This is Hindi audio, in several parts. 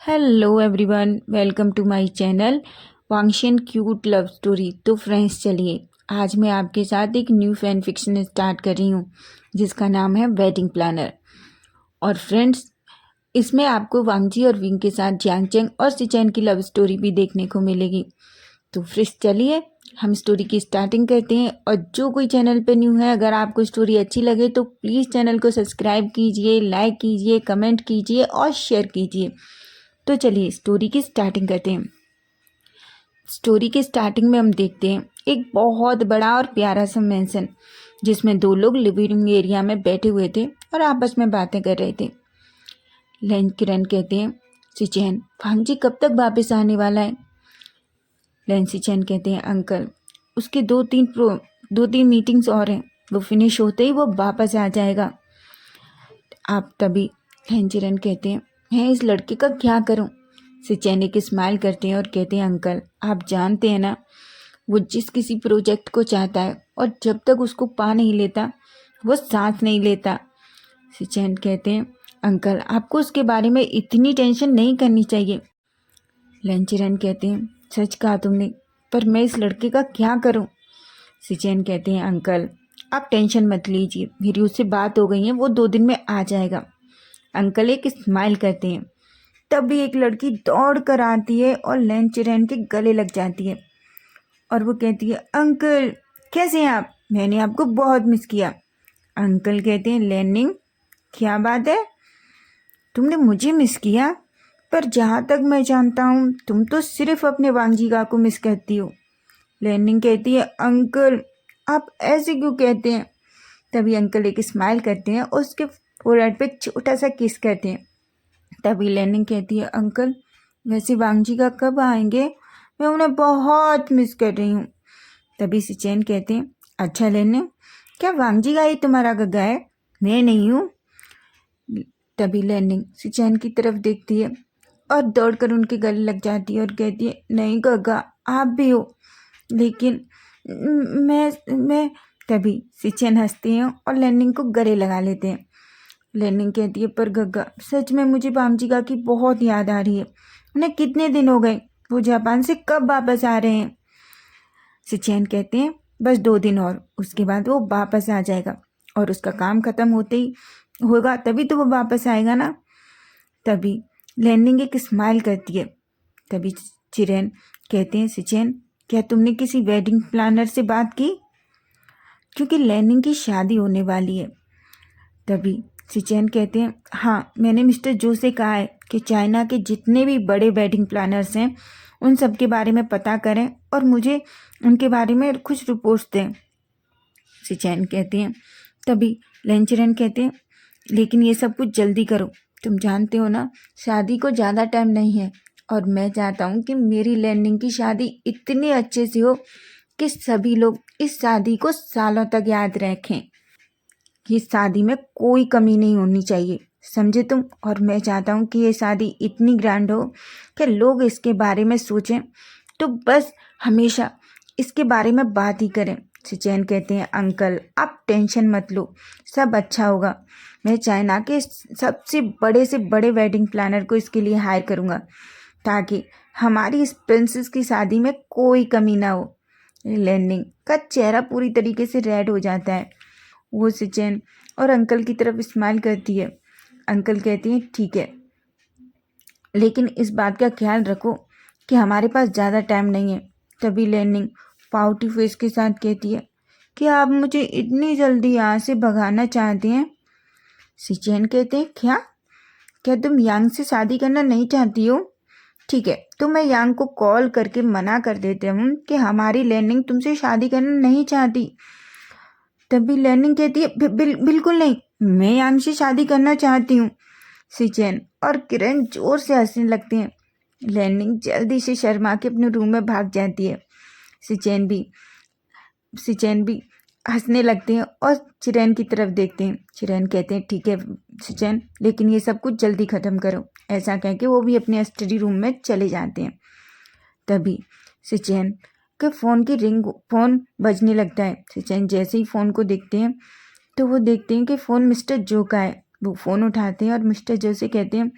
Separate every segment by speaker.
Speaker 1: Hello everyone, welcome to my channel वांगशन क्यूट लव स्टोरी। तो फ्रेंड्स, चलिए आज मैं आपके साथ एक न्यू फैन फिक्शन स्टार्ट कर रही हूँ जिसका नाम है वेडिंग प्लानर। और फ्रेंड्स, इसमें आपको वांगजी और विंग के साथ जियांगचेंग और सिचेन की लव स्टोरी भी देखने को मिलेगी। तो फ्रेंड्स, चलिए हम स्टोरी की स्टार्टिंग करते हैं। और जो कोई चैनल पे न्यू है, अगर आपको स्टोरी अच्छी लगे तो प्लीज़ चैनल को सब्सक्राइब कीजिए, लाइक कीजिए, कमेंट कीजिए और शेयर कीजिए। तो चलिए स्टोरी की स्टार्टिंग करते हैं। स्टोरी के स्टार्टिंग में हम देखते हैं एक बहुत बड़ा और प्यारा सा मैंसन, जिसमें दो लोग लिविंग एरिया में बैठे हुए थे और आपस में बातें कर रहे थे। लेन किरण कहते हैं, सिचैन, भांजी कब तक वापस आने वाला है? लेन सिचैन कहते हैं, अंकल, उसके दो तीन मीटिंग्स और हैं, वो फिनिश होते ही वो वापस आ जाएगा। आप तभी लेन चिरन कहते हैं, मैं इस लड़के का क्या करूं? सिचैन एक स्माइल करते हैं और कहते हैं, अंकल, आप जानते हैं ना, वो जिस किसी प्रोजेक्ट को चाहता है और जब तक उसको पा नहीं लेता वो सांस नहीं लेता। सिचैन कहते हैं, अंकल, आपको उसके बारे में इतनी टेंशन नहीं करनी चाहिए। लेंचिरन कहते हैं, सच कहा तुमने, पर मैं इस लड़के का क्या करूं? सिचैन कहते हैं, अंकल, आप टेंशन मत लीजिए, मेरी उससे बात हो गई है, वो 2 दिन में आ जाएगा। अंकल एक स्माइल करते हैं। तभी एक लड़की दौड़ कर आती है और लेंचिरन के गले लग जाती है और वो कहती है, अंकल कैसे हैं आप? मैंने आपको बहुत मिस किया। अंकल कहते हैं, लेनिंग, क्या बात है, तुमने मुझे मिस किया? पर जहाँ तक मैं जानता हूँ तुम तो सिर्फ अपने वांगजीगा को मिस करती हो। लेनिंग कहती है, अंकल आप ऐसे क्यों कहते हैं? तभी अंकल एक स्माइल करते हैं और उसके फोरहेड पे एक छोटा सा किस करते हैं। तभी लेनिंग कहती है, अंकल वैसे वांगजीगा कब आएंगे? मैं उन्हें बहुत मिस कर रही हूँ। तभी सिचैन कहते हैं, अच्छा लेनिंग, क्या वांगजीगा ही तुम्हारा गग्गा है, मैं नहीं हूँ? तभी लेनिंग सिचैन की तरफ देखती है और दौड़कर उनके गले लग जाती है और कहती है, नहीं गग्गा, आप भी हो, लेकिन मैं तभी सिचैन हंसते हैं और लेनिंग को गले लगा लेते हैं। लेनिंग कहती है, पर गग्गा, सच में मुझे वांगजीगा की बहुत याद आ रही है, उन्हें कितने दिन हो गए, वो जापान से कब वापस आ रहे हैं? सिचैन कहते हैं, बस 2 दिन और, उसके बाद वो वापस आ जाएगा और उसका काम खत्म होते ही होगा तभी तो वो वापस आएगा ना। तभी लैंडिंग एक स्माइल करती है। तभी चिरेन कहते हैं, सिचैन, क्या तुमने किसी वेडिंग प्लानर से बात की? क्योंकि लैंडिंग की शादी होने वाली है। तभी सिचैन कहते हैं, हाँ, मैंने मिस्टर जो से कहा है कि चाइना के जितने भी बड़े वेडिंग प्लानर्स हैं उन सब के बारे में पता करें और मुझे उनके बारे में कुछ रिपोर्ट्स दें। सिचैन कहते हैं। तभी लेंचरन कहते हैं, लेकिन ये सब कुछ जल्दी करो, तुम जानते हो ना, शादी को ज़्यादा टाइम नहीं है और मैं चाहता हूँ कि मेरी लैंडिंग की शादी इतनी अच्छे से हो कि सभी लोग इस शादी को सालों तक याद रखें। ये शादी में कोई कमी नहीं होनी चाहिए, समझे तुम? और मैं चाहता हूँ कि ये शादी इतनी ग्रैंड हो कि लोग इसके बारे में सोचें तो बस हमेशा इसके बारे में बात ही करें। सिचैन कहते हैं, अंकल आप टेंशन मत लो, सब अच्छा होगा। मैं चाइना के सबसे बड़े से बड़े वेडिंग प्लानर को इसके लिए हायर करूँगा ताकि हमारी इस प्रिंसेस की शादी में कोई कमी ना हो। लैंडिंग का चेहरा पूरी तरीके से रेड हो जाता है। वो सिचैन और अंकल की तरफ स्माइल करती है। अंकल कहती हैं, ठीक है, लेकिन इस बात का ख्याल रखो कि हमारे पास ज़्यादा टाइम नहीं है। तभी लैंडिंग पाउटी फेस के साथ कहती है, कि आप मुझे इतनी जल्दी यहाँ से भगाना चाहते हैं? सिचैन कहते हैं, क्या क्या तुम यांग से शादी करना नहीं चाहती हो? ठीक है, तो मैं यांग को कॉल करके मना कर देते हूँ कि हमारी लैंडिंग तुमसे शादी करना नहीं चाहती। तभी लैंडिंग कहती है, बिल्कुल नहीं, मैं यांग से शादी करना चाहती हूँ। सिचैन और किरण जोर से हंसने लगते हैं। लैंडिंग जल्दी से शर्मा के अपने रूम में भाग जाती है। सिचैन भी हंसने लगते हैं और चिरैन की तरफ देखते हैं। चिरैन कहते हैं, ठीक है सिचैन, लेकिन ये सब कुछ जल्दी ख़त्म करो। ऐसा कह के वो भी अपने स्टडी रूम में चले जाते हैं। तभी सिचैन के फ़ोन बजने लगता है। सिचैन जैसे ही फ़ोन को देखते हैं तो वो देखते हैं कि फ़ोन मिस्टर जो का है। वो फ़ोन उठाते हैं और मिस्टर जो से कहते हैं,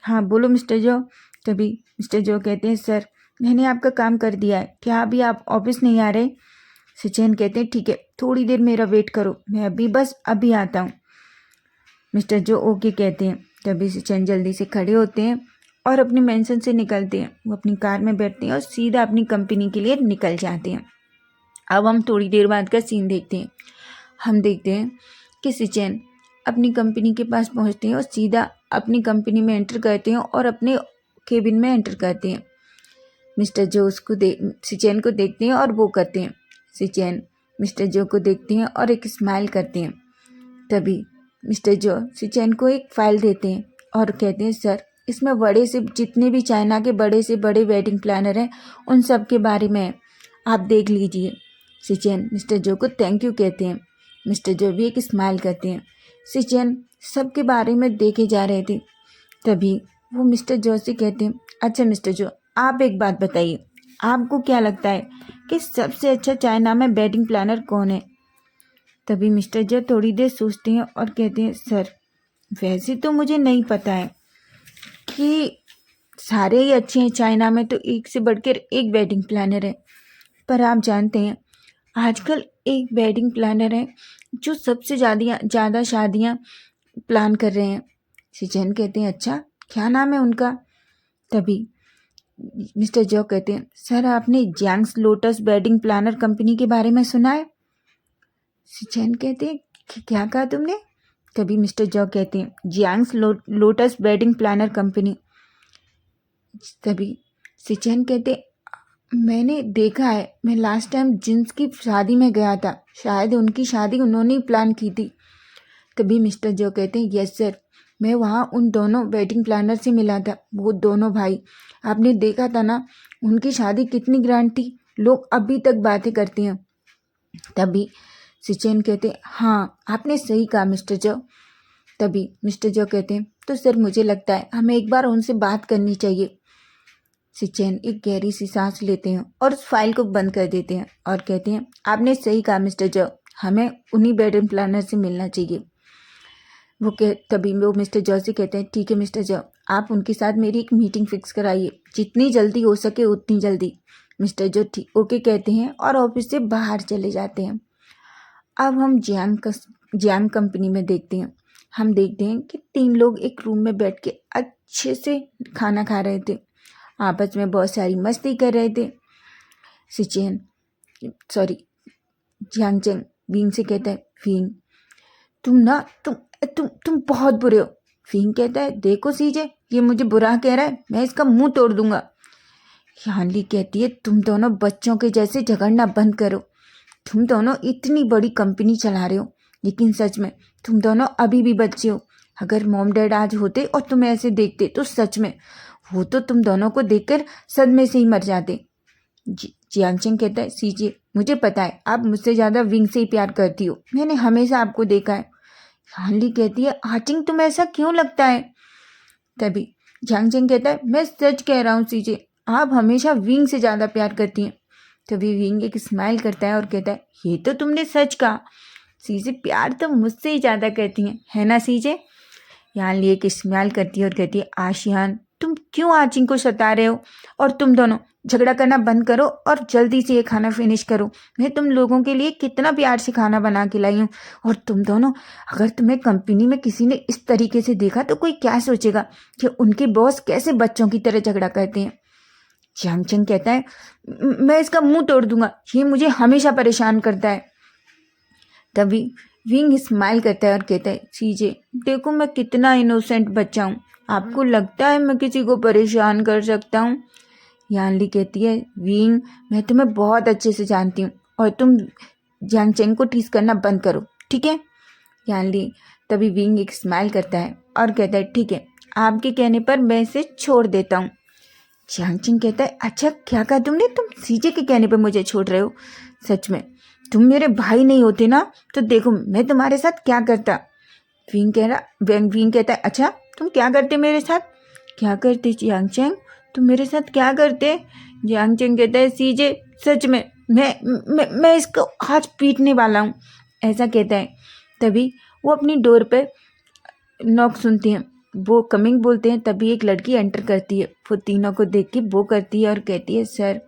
Speaker 1: हाँ बोलो मिस्टर जो। तभी मिस्टर जो कहते हैं सर मैंने आपका काम कर दिया है, क्या अभी आप ऑफिस नहीं आ रहे? सिचेन कहते हैं ठीक है थोड़ी देर मेरा वेट करो, मैं अभी आता हूँ। मिस्टर जो ओके कहते हैं। तभी सिचेन जल्दी से खड़े होते हैं और अपनी मेंशन से निकलते हैं। वो अपनी कार में बैठते हैं और सीधा अपनी कंपनी के लिए निकल जाते हैं। अब हम थोड़ी देर बाद का सीन देखते हैं। हम देखते हैं कि सिचेन अपनी कंपनी के पास पहुंचते हैं और सीधा अपनी कंपनी में एंटर करते हैं और अपने केबिन में एंटर करते हैं। मिस्टर जो सिचेन को देखते हैं और वो करते हैं। सिचेन मिस्टर जो को देखते हैं और एक स्माइल करते हैं। तभी मिस्टर जो सिचेन को एक फाइल देते हैं और कहते हैं सर इसमें बड़े से जितने भी चाइना के बड़े से बड़े वेडिंग प्लानर हैं उन सब के बारे में आप देख लीजिए। सिचेन मिस्टर जो को थैंक यू कहते हैं। मिस्टर जो भी एक स्माइल करते हैं। सिचेन सबके बारे में देखे जा रहे थे। तभी वो मिस्टर जो से कहते हैं अच्छा मिस्टर जो आप एक बात बताइए, आपको क्या लगता है कि सबसे अच्छा चाइना में वेडिंग प्लानर कौन है? तभी मिस्टर जो थोड़ी देर सोचते हैं और कहते हैं सर वैसे तो मुझे नहीं पता है कि सारे ही अच्छे हैं चाइना में, तो एक से बढ़कर एक वेडिंग प्लानर है, पर आप जानते हैं आजकल एक वेडिंग प्लानर है जो सबसे ज़्यादा शादियाँ प्लान कर रहे हैं। सिचेन कहते हैं अच्छा क्या नाम है उनका? तभी मिस्टर जो कहते हैं सर आपने जैंग्स लोटस वेडिंग प्लानर कंपनी के बारे में सुना है? सिचेन कहते हैं क्या कहा तुमने? तभी मिस्टर जो कहते हैं जैंग्स लोटस वेडिंग प्लानर कंपनी। तभी सिचेन कहते मैंने देखा है, मैं लास्ट टाइम जिन्स की शादी में गया था, शायद उनकी शादी उन्होंने ही प्लान की थी। तभी मिस्टर जो कहते हैं यस सर, मैं वहाँ उन दोनों वेडिंग प्लानर से मिला था, वो दोनों भाई, आपने देखा था ना उनकी शादी कितनी ग्रैंड थी, लोग अभी तक बातें करते हैं। तभी सिचेन कहते हैं हाँ आपने सही कहा मिस्टर जो। तभी मिस्टर जो कहते हैं तो सर मुझे लगता है हमें एक बार उनसे बात करनी चाहिए। सिचेन एक गहरी सी सांस लेते हैं और उस फाइल को बंद कर देते हैं और कहते हैं आपने सही कहा मिस्टर जो, हमें उन्हीं वेडिंग प्लानर से मिलना चाहिए। तभी वो मिस्टर जॉ से कहते हैं ठीक है मिस्टर जॉ, आप उनके साथ मेरी एक मीटिंग फिक्स कराइए, जितनी जल्दी हो सके उतनी जल्दी। मिस्टर जॉ ठीक ओके कहते हैं और ऑफिस से बाहर चले जाते हैं। अब हम जियांग कंपनी में देखते हैं। हम देखते हैं कि 3 लोग एक रूम में बैठ के अच्छे से खाना खा रहे थे, आपस में बहुत सारी मस्ती कर रहे थे। जियांगचेंग विंग से कहता है विंग तुम बहुत बुरे हो। विंग कहता है देखो सीजे ये मुझे बुरा कह रहा है, मैं इसका मुंह तोड़ दूंगा। यानली कहती है तुम दोनों बच्चों के जैसे झगड़ना बंद करो, तुम दोनों इतनी बड़ी कंपनी चला रहे हो, लेकिन सच में तुम दोनों अभी भी बच्चे हो। अगर मॉम डैड आज होते और तुम्हें ऐसे देखते तो सच में वो तो तुम दोनों को देखकर सदमे से ही मर जाते। जियांगचेंग कहता है सीजे मुझे पता है आप मुझसे ज़्यादा विंग से ही प्यार करती हो, मैंने हमेशा आपको देखा है। हानली कहती है आचिंग तुम्हें ऐसा क्यों लगता है? तभी जियांगचेंग कहता है मैं सच कह रहा हूँ सीजे, आप हमेशा विंग से ज़्यादा प्यार करती हैं। तभी विंग एक स्माइल करता है और कहता है ये तो तुमने सच कहा, सीजे प्यार तो मुझसे ही ज़्यादा करती हैं, है ना सीजे? यानली एक स्माइल करती है और कहती है आशियान तुम क्यों आचिंग को सता रहे हो, और तुम दोनों झगड़ा करना बंद करो और जल्दी से ये खाना फिनिश करो। मैं तुम लोगों के लिए कितना प्यार से खाना बना के लाई हूँ, और तुम दोनों अगर तुम्हें कंपनी में किसी ने इस तरीके से देखा तो कोई क्या सोचेगा कि उनके बॉस कैसे बच्चों की तरह झगड़ा करते हैं। जियांगचेंग कहता है मैं इसका मुंह तोड़ दूंगा, ये मुझे हमेशा परेशान करता है। तभी विंग स्माइल करता है और कहता है सीजे देखो मैं कितना इनोसेंट बच्चा हूँ, आपको लगता है मैं किसी को परेशान कर सकता हूँ? यानली कहती है विंग मैं तुम्हें बहुत अच्छे से जानती हूँ और तुम जियांगचेंग को टीज करना बंद करो, ठीक है? यानली तभी विंग एक स्माइल करता है और कहता है ठीक है आपके कहने पर मैं इसे छोड़ देता हूँ। जियांगचेंग कहता है अच्छा क्या कहा तुमने, तुम सीजे के कहने पर मुझे छोड़ रहे हो? सच में तुम मेरे भाई नहीं होते ना तो देखो मैं तुम्हारे साथ क्या करता। विंग कहता है अच्छा तुम क्या करते मेरे साथ? क्या करते जियांगचेंग, तुम मेरे साथ क्या करते? जियांगचेंग कहता है सीजे सच में मैं इसको आज पीटने वाला हूँ, ऐसा कहता है। तभी वो अपनी डोर पे नॉक सुनती हैं वो कमिंग बोलते हैं तभी एक लड़की एंटर करती है। वो तीनों को देख के वो करती है और कहती है, सर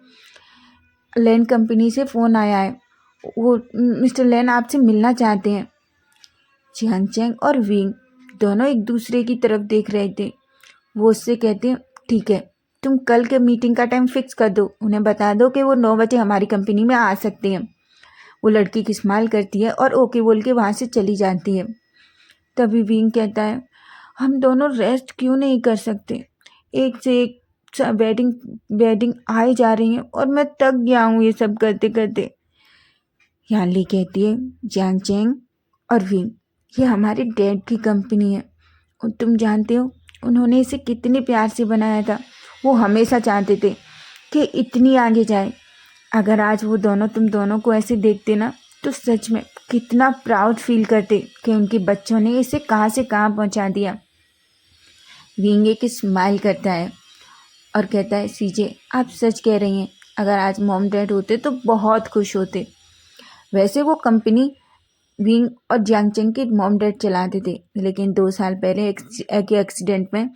Speaker 1: लैन कंपनी से फ़ोन आया है, वो मिस्टर लैन आपसे मिलना चाहते हैं। जियांग चैंग और विंग दोनों एक दूसरे की तरफ देख रहे थे। वो उससे कहते हैं, ठीक है, तुम कल के मीटिंग का टाइम फिक्स कर दो, उन्हें बता दो कि वो 9 बजे हमारी कंपनी में आ सकते हैं। वो लड़की की स्माइल करती है और ओके बोल के वहाँ से चली जाती है। तभी विंग कहता है, हम दोनों रेस्ट क्यों नहीं कर सकते? एक से एक वेडिंग वेडिंग आए जा रही हैं और मैं थक गया हूँ ये सब करते करते। यानली कहती है, जियांग चैंग और विंग, ये हमारे डैड की कंपनी है और तुम जानते हो उन्होंने इसे कितने प्यार से बनाया था। वो हमेशा चाहते थे कि इतनी आगे जाए। अगर आज वो दोनों तुम दोनों को ऐसे देखते ना तो सच में कितना प्राउड फील करते कि उनके बच्चों ने इसे कहाँ से कहाँ पहुँचा दिया। विंग एक स्माइल करता है और कहता है, सीजे आप सच कह रही हैं, अगर आज मॉम डैड होते तो बहुत खुश होते। वैसे वो कंपनी विंग और जियांग चैंग के मॉम डैड चलाते थे, लेकिन 2 साल पहले एक एक्सीडेंट में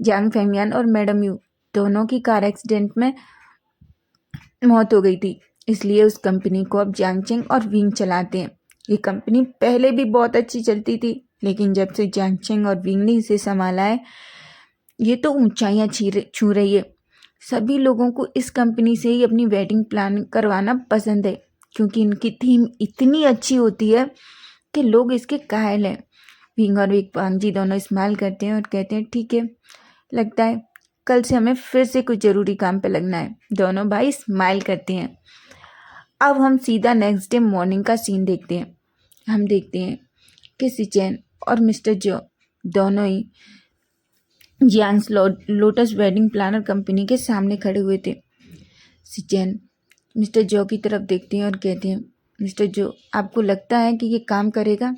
Speaker 1: जियांग फेंगयान और मैडम यू दोनों की कार एक्सीडेंट में मौत हो गई थी। इसलिए उस कंपनी को अब जियांग चैंग और विंग चलाते हैं। ये कंपनी पहले भी बहुत अच्छी चलती थी, लेकिन जब से जियांग चैंग और विंग ने इसे संभाला है, ये तो ऊंचाइयां छू रही है। सभी लोगों को इस कंपनी से ही अपनी वेडिंग प्लान करवाना पसंद है, क्योंकि इनकी थीम इतनी अच्छी होती है कि लोग इसके कायल हैं। विंग और विकवांग जी दोनों स्माइल करते हैं और कहते हैं, ठीक है, लगता है कल से हमें फिर से कुछ ज़रूरी काम पे लगना है। दोनों भाई स्माइल करते हैं। अब हम सीधा नेक्स्ट डे मॉर्निंग का सीन देखते हैं। हम देखते हैं कि सिचेन और मिस्टर जो दोनों ही जियांग्स लोटस वेडिंग प्लानर कंपनी के सामने खड़े हुए थे। सिचेन मिस्टर जो की तरफ देखते हैं और कहते हैं, मिस्टर जो, आपको लगता है कि ये काम करेगा?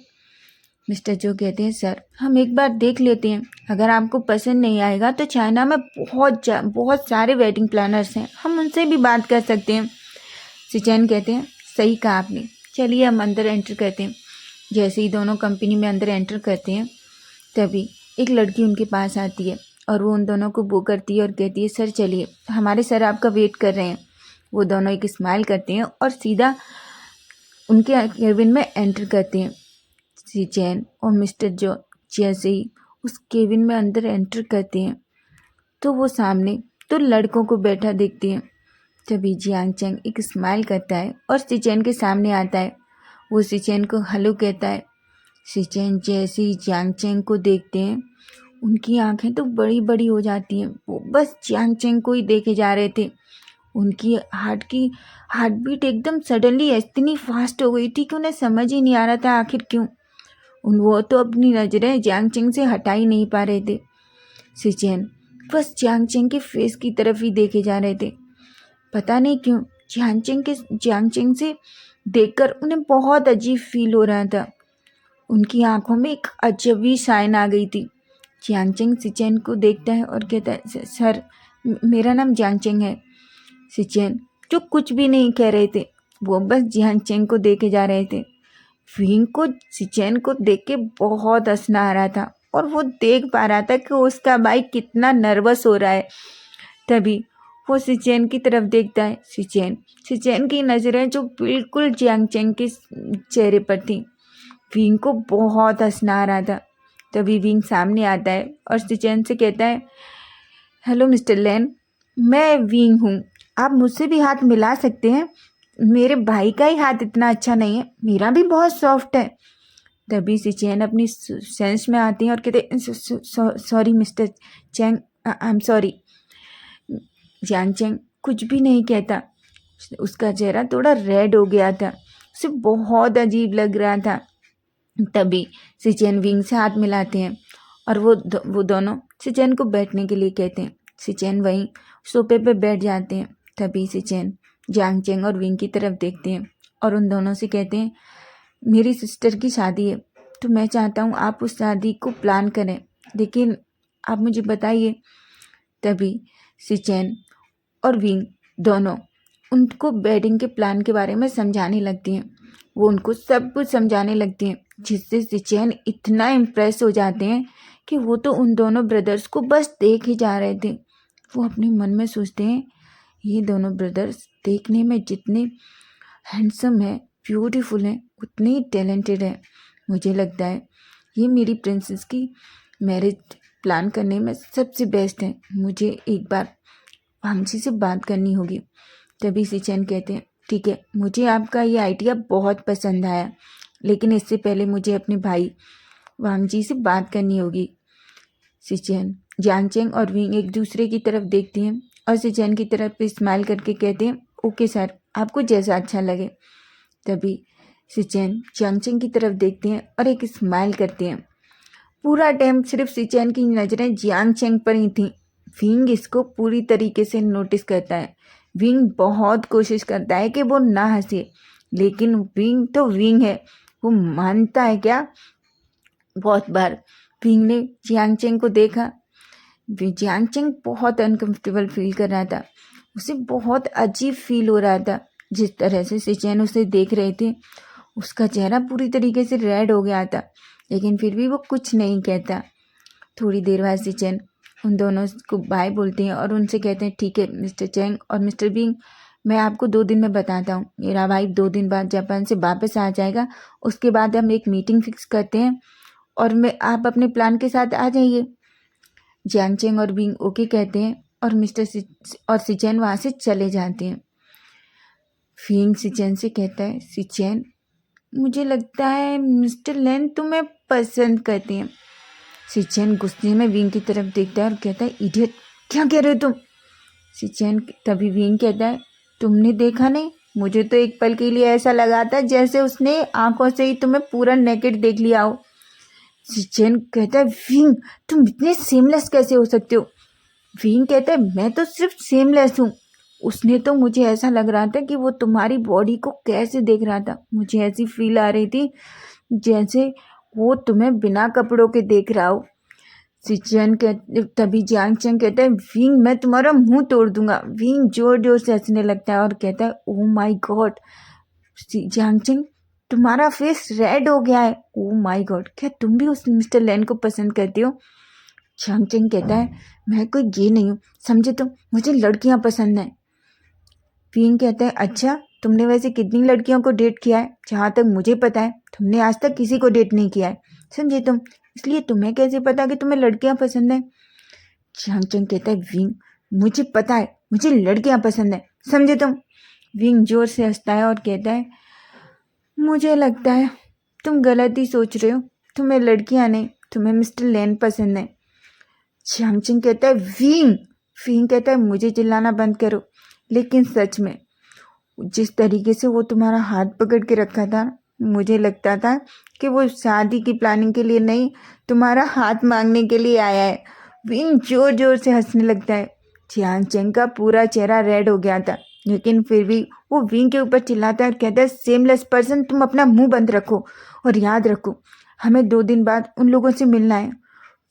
Speaker 1: मिस्टर जो कहते हैं, सर हम एक बार देख लेते हैं, अगर आपको पसंद नहीं आएगा तो चाइना में बहुत सारे वेडिंग प्लानर्स हैं, हम उनसे भी बात कर सकते हैं। सिचेन कहते हैं, सही कहा आपने, चलिए हम अंदर एंटर करते हैं। जैसे ही दोनों कंपनी में अंदर एंटर करते हैं, तभी एक लड़की उनके पास आती है और वो उन दोनों को वो करती है और कहती है, सर चलिए, हमारे सर आपका वेट कर रहे हैं। वो दोनों एक स्माइल करते हैं और सीधा उनके केबिन में एंटर करते हैं। सिचेन और मिस्टर जो जैसे ही उस केबिन में अंदर एंटर करते हैं तो वो सामने तो लड़कों को बैठा देखते हैं। तभी जियांग चैंग एक स्माइल करता है और सिचेन के सामने आता है। वो सिचेन को हेलो कहता है। सिचेन जैसे ही जियांग चैंग को देखते हैं, उनकी आंखें तो बड़ी बड़ी हो जाती हैं। वो बस जियांग चैंग को ही देखे जा रहे थे। उनकी हार्ट बीट एकदम सडनली इतनी फास्ट हो गई थी कि उन्हें समझ ही नहीं आ रहा था आखिर क्यों। वो तो अपनी नज़रें जियांग चैंग से हटा ही नहीं पा रहे थे। सिचेन बस जियांग चैंग के फेस की तरफ ही देखे जा रहे थे। पता नहीं क्यों जियांग चैंग से देखकर उन्हें बहुत अजीब फील हो रहा था। उनकी आंखों में एक अजबी साइन आ गई थी। जियांग चैंग सिचेन को देखता है और कहता है, सर मेरा नाम जियांग चैंग है। सिचेन जो कुछ भी नहीं कह रहे थे, वो बस जियांग चैंग को देखे जा रहे थे। विंग को सिचेन को देख के बहुत हंसना आ रहा था और वो देख पा रहा था कि उसका भाई कितना नर्वस हो रहा है। तभी वो सिचेन की तरफ देखता है। सिचेन की नज़रें जो बिल्कुल जियांग चैंग के चेहरे पर थी। विंग को बहुत हंसना आ रहा था। तभी विंग सामने आता है और सिचेन से कहता है, हेलो मिस्टर लैन, मैं विंग हूँ, आप मुझसे भी हाथ मिला सकते हैं। मेरे भाई का ही हाथ इतना अच्छा नहीं है, मेरा भी बहुत सॉफ्ट है। तभी सिचेन अपनी सेंस में आती है और कहते हैं, sorry mister Chang, I am sorry. Jiang Chang कुछ भी नहीं कहता। उसका चेहरा थोड़ा रेड हो गया था, उसे बहुत अजीब लग रहा था। तभी सिचेन विंग से हाथ मिलाते हैं और वो दोनों सिचेन को बैठने के लिए कहते हैं। सिचेन वहीं सोफे पे बैठ जाते हैं। तभी सिचेन जियांग चैंग और विंग की तरफ देखते हैं और उन दोनों से कहते हैं, मेरी सिस्टर की शादी है तो मैं चाहता हूँ आप उस शादी को प्लान करें, लेकिन आप मुझे बताइए। तभी सिचेन और विंग दोनों उनको वेडिंग के प्लान के बारे में समझाने लगती हैं। वो उनको सब कुछ समझाने लगती हैं जिससे सिचेन इतना इम्प्रेस हो जाते हैं कि वो तो उन दोनों ब्रदर्स को बस देख ही जा रहे थे। वो अपने मन में सोचते हैं ये दोनों ब्रदर्स देखने में जितने हैंडसम है, ब्यूटीफुल हैं, उतने ही टैलेंटेड है। मुझे लगता है ये मेरी प्रिंसेस की मैरिज प्लान करने में सबसे बेस्ट है। मुझे एक बार वांगजी से बात करनी होगी। तभी सिचेन कहते हैं ठीक है, मुझे आपका ये आइडिया बहुत पसंद आया, लेकिन इससे पहले मुझे अपने भाई वांगजी से बात करनी होगी। सिचेन, जानचेंग और विंग एक दूसरे की तरफ देखते हैं और सिचेन की तरफ स्माइल करके कहते हैं ओके सर, आपको जैसा अच्छा लगे। तभी सिचेन जानचेंग की तरफ देखते हैं और एक स्माइल करते हैं। पूरा टाइम सिर्फ सिचेन की नज़रें जानचेंग पर ही थीं। विंग इसको पूरी तरीके से नोटिस करता है। विंग बहुत कोशिश करता है कि वो ना हंसे, लेकिन विंग तो विंग है, वो मानता है क्या। बहुत बार विंग ने जियांगचेंग को देखा। जियांगचेंग बहुत अनकंफर्टेबल फील कर रहा था, उसे बहुत अजीब फील हो रहा था। जिस तरह से सिचेन उसे देख रहे थे, उसका चेहरा पूरी तरीके से रेड हो गया था, लेकिन फिर भी वो कुछ नहीं कहता। थोड़ी देर बाद सिचेन उन दोनों को बाय बोलते हैं और उनसे कहते हैं ठीक है मिस्टर चेंग और मिस्टर बिंग, मैं आपको 2 दिन में बताता हूँ। मेरा भाई 2 दिन बाद जापान से वापस आ जाएगा, उसके बाद हम एक मीटिंग फिक्स करते हैं और आप अपने प्लान के साथ आ जाइए। जानचेंग और बिंग ओके कहते हैं और और सिचेन वहाँ से चले जाते हैं। फिंग सिचेन से कहता है सिचेन, मुझे लगता है मिस्टर लेन तुम्हें पसंद करते हैं। सिचेन गुस्से में विंग की तरफ देखता है और कहता है इडियट, क्या कह रहे हो तुम। सिचेन तभी विंग कहता है तुमने देखा नहीं, मुझे तो एक पल के लिए ऐसा लगा था जैसे उसने आंखों से ही तुम्हें पूरा नेकेड देख लिया हो। सिचेन कहता है विंग, तुम इतने सेमलेस कैसे हो सकते हो। विंग कहता है मैं तो सिर्फ सेमलेस हूँ, उसने तो मुझे ऐसा लग रहा था कि वो तुम्हारी बॉडी को कैसे देख रहा था। मुझे ऐसी फील आ रही थी जैसे वो तुम्हें बिना कपड़ों के देख रहा हो। तभी जानचेंग कहता है विंग, मैं तुम्हारा मुंह तोड़ दूंगा। विंग जोर जोर से हंसने लगता है और कहता है ओ माय गॉड। जानचेंग, तुम्हारा फेस रेड हो गया है। ओ माय गॉड, क्या तुम भी उस मिस्टर लेन को पसंद करते हो। जानचेंग कहता है मैं कोई गे नहीं हूँ, समझे तुम, मुझे लड़कियां पसंद हैं। विंग कहता है अच्छा, तुमने वैसे कितनी लड़कियों को डेट किया है। जहाँ तक मुझे पता है तुमने आज तक किसी को डेट नहीं किया है, समझे तुम, इसलिए तुम्हें कैसे पता कि तुम्हें लड़कियां पसंद है। जानचेंग कहता है विंग, मुझे पता है, मुझे लड़कियां पसंद है, समझे तुम। विंग जोर से हंसता है और कहता है मुझे लगता है तुम गलत ही सोच रहे हो, तुम्हें लड़कियां नहीं, तुम्हें मिस्टर लेन पसंद है। जानचेंग कहता है विंग कहता है मुझे चिल्लाना बंद करो, लेकिन सच में जिस तरीके से वो तुम्हारा हाथ पकड़ के रखा था, मुझे लगता था कि वो शादी की प्लानिंग के लिए नहीं, तुम्हारा हाथ मांगने के लिए आया है। विंग जोर जोर से हंसने लगता है। जानचेंग का पूरा चेहरा रेड हो गया था, लेकिन फिर भी वो विंग के ऊपर चिल्लाता है और कहता है सेमलेस पर्सन, तुम अपना मुंह बंद रखो और याद रखो हमें 2 दिन बाद उन लोगों से मिलना है।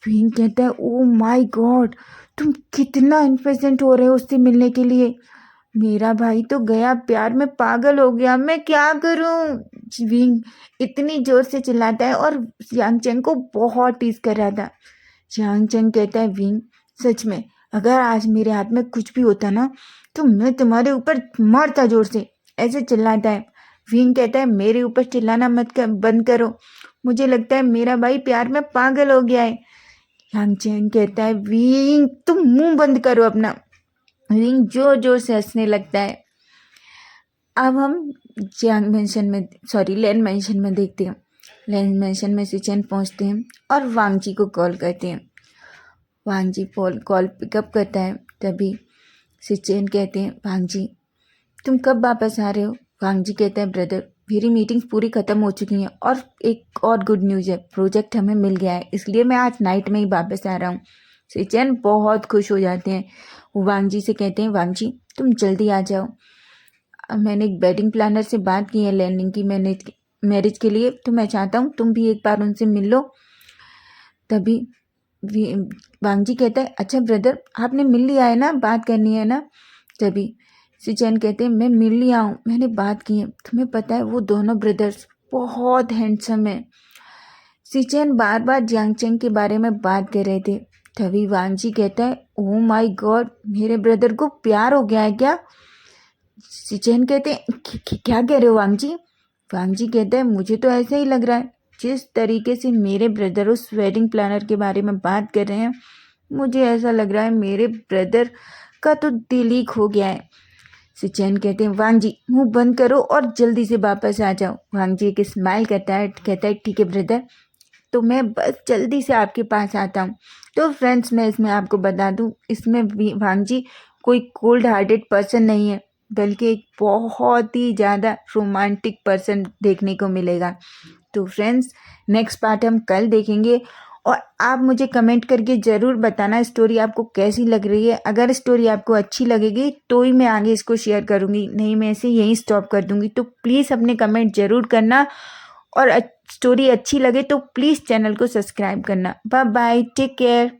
Speaker 1: विंग कहता है ओ माय गॉड, तुम कितना इम्पेशेंट हो रहे हो उससे मिलने के लिए। मेरा भाई तो गया प्यार में पागल हो गया, मैं क्या करूं। विंग इतनी जोर से चिल्लाता है और यांगचेंग को बहुत टीज कर रहा था। यांगचेंग कहता है विंग, सच में अगर आज मेरे हाथ में कुछ भी होता ना तो मैं तुम्हारे ऊपर मारता जोर से, ऐसे चिल्लाता है। विंग कहता है मेरे ऊपर चिल्लाना बंद करो, मुझे लगता है मेरा भाई प्यार में पागल हो गया है। यांगचेंग कहता है विंग, तुम मुंह बंद करो अपना। विंग जोर जोर से हंसने लगता है। अब हम लैन मेंशन में देखते हैं। लैन मेंशन में सिचेन पहुंचते हैं और वांगजी को कॉल करते हैं। वांगजी कॉल पिकअप करता है। तभी सिचेन कहते हैं वांगजी, तुम कब वापस आ रहे हो। वांगजी कहता है ब्रदर, मेरी मीटिंग्स पूरी ख़त्म हो चुकी हैं और एक और गुड न्यूज़ है, प्रोजेक्ट हमें मिल गया है, इसलिए मैं आज नाइट में ही वापस आ रहा हूँ। सिचेन बहुत खुश हो जाते हैं। वो वांगजी से कहते हैं वांगजी, तुम जल्दी आ जाओ, मैंने एक वेडिंग प्लानर से बात की है लैंडिंग की मैरिज के लिए, तो मैं चाहता हूँ तुम भी एक बार उनसे मिल लो। तभी वांगजी कहता है अच्छा ब्रदर, आपने मिल लिया है ना, बात करनी है ना। तभी सिचेन कहते हैं मैं मिल लिया हूँ, मैंने बात की है, तुम्हें पता है वो दोनों ब्रदर्स बहुत हैंडसम है, सिचेन बार बार जियांगचेंग के बारे में बात कर रहे थे। तभी वांग जी कहता है, ओह माय गॉड, मेरे ब्रदर को प्यार हो गया है क्या? सिचेन कहते हैं, क्या कह रहे हो वांग जी? वांग जी कहते हैं, मुझे तो ऐसा ही लग रहा है। जिस तरीके से मेरे ब्रदर उस वेडिंग प्लानर के बारे में बात कर रहे हैं, मुझे ऐसा लग रहा है मेरे ब्रदर का तो दिल ही खो गया है। सिचेन कहते हैं, वांग जी मुंह बंद करो और जल्दी से वापस आ जाओ। वांग जी एक स्माइल करता है, कहता है ठीक है ब्रदर, तो मैं बस जल्दी से आपके पास आता हूँ। तो फ्रेंड्स, मैं इसमें आपको बता दूँ, इसमें भी वांग जी कोई कोल्ड हार्टेड पर्सन नहीं है, बल्कि एक बहुत ही ज़्यादा रोमांटिक पर्सन देखने को मिलेगा। तो फ्रेंड्स, नेक्स्ट पार्ट हम कल देखेंगे और आप मुझे कमेंट करके ज़रूर बताना स्टोरी आपको कैसी लग रही है। अगर स्टोरी आपको अच्छी लगेगी तो ही मैं आगे इसको शेयर करूँगी, नहीं मैं इसे यहीं स्टॉप कर दूँगी। तो प्लीज़ अपने कमेंट ज़रूर करना और स्टोरी अच्छी लगे तो प्लीज़ चैनल को सब्सक्राइब करना। Bye bye, take care.